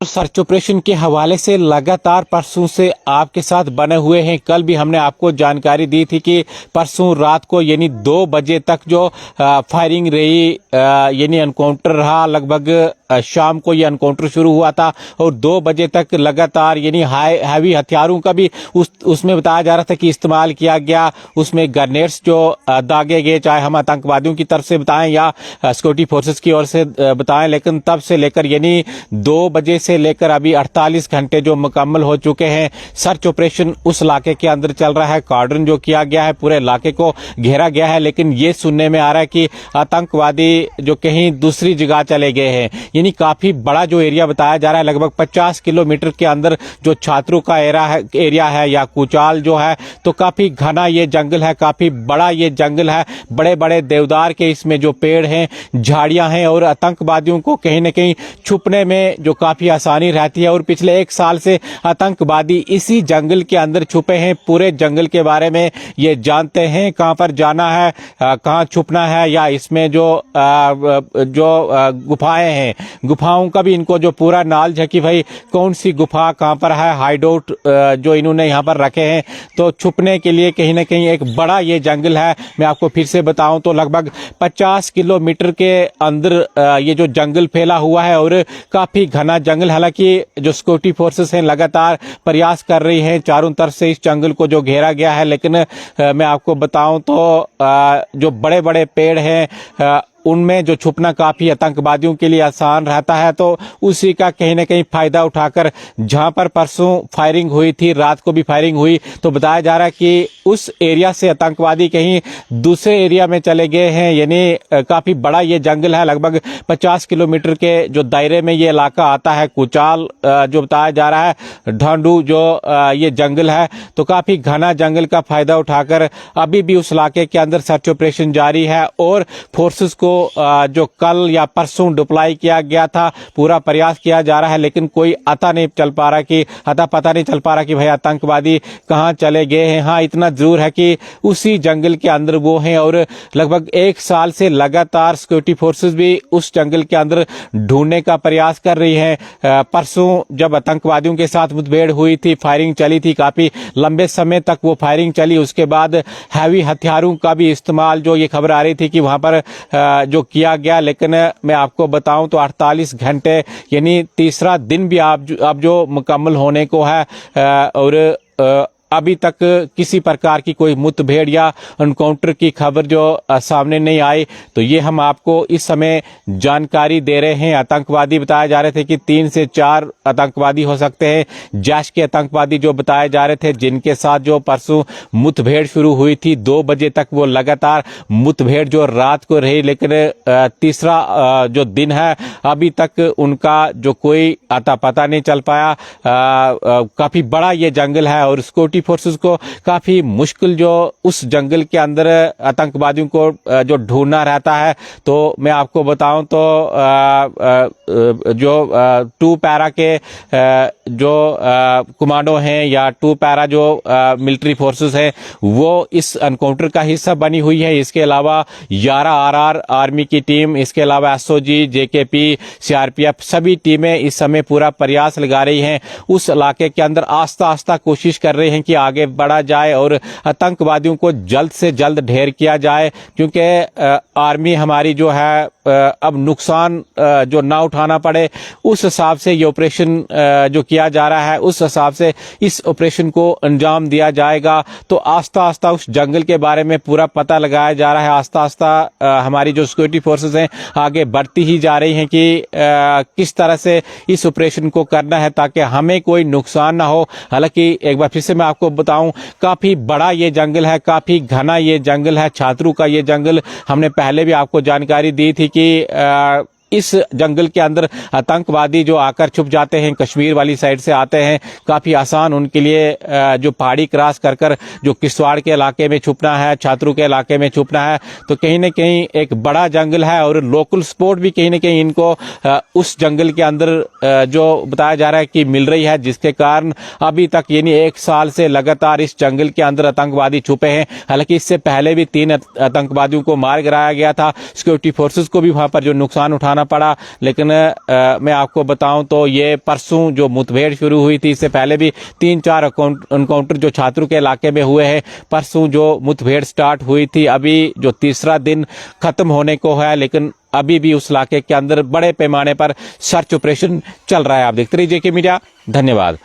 Search operation के हवाले से लगातार परसों से आपके साथ बने हुए हैं। कल भी हमने आपको जानकारी दी थी कि परसों रात को यानी 2 बजे तक जो फायरिंग रही यानी एनकाउंटर रहा। लगभग शाम को ये एनकाउंटर शुरू हुआ था और 2 बजे तक लगातार यानी हैवी हथियारों का भी उसमें बताया जा रहा था कि इस्तेमाल किया गया। उसमें ग्रेनेड्स जो दागे गए, चाहे हम आतंकवादियों की तरफ से बताएं या सिक्योरिटी फोर्सेस की ओर से बताएं, लेकिन तब से लेकर यानी 2 बजे से लेकर अभी 48 घंटे जो मुकम्मल हो चुके हैं। सर्च ऑपरेशन उस इलाके के अंदर चल रहा है। कार्डन जो किया गया है, पूरे इलाके को घेरा गया है, लेकिन ये सुनने में आ रहा है कि आतंकवादी जो कहीं दूसरी जगह चले गए हैं। यानी काफी बड़ा जो एरिया बताया जा रहा है, लगभग 50 किलोमीटर के अंदर जो छात्रों का एरिया है या कुचाल जो है, तो काफी घना ये जंगल है, काफी बड़ा ये जंगल है। बड़े बड़े देवदार के इसमें जो पेड़ हैं, झाड़ियां हैं और आतंकवादियों को कहीं न कहीं छुपने में जो काफी आसानी रहती है। और पिछले 1 साल से आतंकवादी इसी जंगल के अंदर छुपे हैं। पूरे जंगल के बारे में ये जानते हैं, कहां पर जाना है, कहां छुपना है, या इसमें जो गुफाएं हैं, गुफाओं का भी इनको जो पूरा नॉलेज है कि भाई कौन सी गुफा कहां पर है, हाइडआउट जो इन्होंने यहां पर रखे हैं। तो छुपने के लिए कहीं ना कहीं एक बड़ा ये जंगल है। मैं आपको फिर से बताऊं तो लगभग 50 किलोमीटर के अंदर ये जो जंगल फैला हुआ है और काफी घना जंगल। हालांकि जो सिक्योरिटी फोर्सेस हैं लगातार प्रयास कर रही हैं चारों तरफ से इस जंगल को जो घेरा गया है, लेकिन मैं आपको बताऊं तो जो बड़े बड़े पेड़ हैं उनमें जो छुपना काफी आतंकवादियों के लिए आसान रहता है। तो उसी का कहीं ना कहीं फायदा उठाकर जहां पर परसों फायरिंग हुई थी, रात को भी फायरिंग हुई, तो बताया जा रहा है कि उस एरिया से आतंकवादी कहीं दूसरे एरिया में चले गए हैं। यानी काफी बड़ा ये जंगल है, लगभग 50 किलोमीटर के जो दायरे में ये इलाका आता है। कुचाल जो बताया जा रहा है, ढांडू जो ये जंगल है, तो काफी घना जंगल का फायदा उठाकर अभी भी उस इलाके के अंदर सर्च ऑपरेशन जारी है। और फोर्सेस को जो कल या परसों डिप्लॉय किया गया था, पूरा प्रयास किया जा रहा है, लेकिन कोई पता नहीं चल पा रहा कि भाई आतंकवादी कहां चले गए हैं। हाँ, इतना जरूर है कि उसी जंगल के अंदर वो हैं और लगभग 1 साल से लगातार सिक्योरिटी फोर्सेस भी उस जंगल के अंदर ढूंढने का प्रयास कर रही हैं। परसों जब आतंकवादियों के साथ मुठभेड़ हुई थी, फायरिंग चली थी, काफी लंबे समय तक वो फायरिंग चली। उसके बाद हैवी हथियारों का भी इस्तेमाल, जो ये खबर आ रही थी कि वहां पर जो किया गया, लेकिन मैं आपको बताऊं तो 48 घंटे यानी तीसरा दिन भी अब जो मुकम्मल होने को है और अभी तक किसी प्रकार की कोई मुठभेड़ या एनकाउंटर की खबर जो सामने नहीं आई। तो ये हम आपको इस समय जानकारी दे रहे हैं। आतंकवादी बताए जा रहे थे कि 3 से 4 आतंकवादी हो सकते हैं। जैश के आतंकवादी जो बताए जा रहे थे, जिनके साथ जो परसों मुठभेड़ शुरू हुई थी, 2 बजे तक वो लगातार मुठभेड़ जो रात को रही, लेकिन तीसरा जो दिन है अभी तक उनका जो कोई अता पता नहीं चल पाया। काफी बड़ा ये जंगल है और सिक्योरिटी फोर्सेस को काफी मुश्किल जो उस जंगल के अंदर आतंकवादियों को जो ढूंढना रहता है। तो मैं आपको बताऊं तो जो 2 पैरा के जो कमांडो हैं या 2 पैरा जो मिलिट्री फोर्सेस हैं, वो इस एनकाउंटर का हिस्सा बनी हुई है। इसके अलावा 11 आरआर आर्मी की टीम, इसके अलावा एसओजी, जेकेपी, सीआरपीएफ, सभी टीमें इस समय पूरा प्रयास लगा रही हैं। उस इलाके के अंदर आस्ता कोशिश कर रहे हैं कि आगे बढ़ा जाए और आतंकवादियों को जल्द से जल्द ढेर किया जाए, क्योंकि आर्मी हमारी जो है अब नुकसान जो ना उठाना पड़े, उस हिसाब से ये ऑपरेशन जो किया जा रहा है, उस हिसाब से इस ऑपरेशन को अंजाम दिया जाएगा। तो आस्ता उस जंगल के बारे में पूरा पता लगाया जा रहा है। आस्ता हमारी जो सिक्योरिटी फोर्सेस हैं आगे बढ़ती ही जा रही हैं कि किस तरह से इस ऑपरेशन को करना है ताकि हमें कोई नुकसान ना हो। हालांकि एक बार फिर से मैं आपको बताऊं, काफी बड़ा ये जंगल है, काफी घना ये जंगल है, छात्रों का ये जंगल। हमने पहले भी आपको जानकारी दी थी कि इस जंगल के अंदर आतंकवादी जो आकर छुप जाते हैं, कश्मीर वाली साइड से आते हैं, काफी आसान उनके लिए जो पहाड़ी क्रॉस कर जो किश्तवाड़ के इलाके में छुपना है, छात्रों के इलाके में छुपना है। तो कहीं न कहीं एक बड़ा जंगल है और लोकल सपोर्ट भी कहीं न कहीं इनको उस जंगल के अंदर जो बताया जा रहा है कि मिल रही है, जिसके कारण अभी तक यानी 1 साल से लगातार इस जंगल के अंदर आतंकवादी छुपे हैं। हालांकि इससे पहले भी 3 आतंकवादियों को मार गिराया गया था। सिक्योरिटी फोर्सेस को भी वहां पर जो नुकसान उठाना जाना पड़ा। लेकिन मैं आपको बताऊं तो ये परसों जो मुठभेड़ शुरू हुई थी, इससे पहले भी 3-4 एनकाउंटर जो छात्रों के इलाके में हुए हैं। परसों जो मुठभेड़ स्टार्ट हुई थी, अभी जो तीसरा दिन खत्म होने को है, लेकिन अभी भी उस इलाके के अंदर बड़े पैमाने पर सर्च ऑपरेशन चल रहा है। आप देखते रहिए जेके मीडिया। धन्यवाद।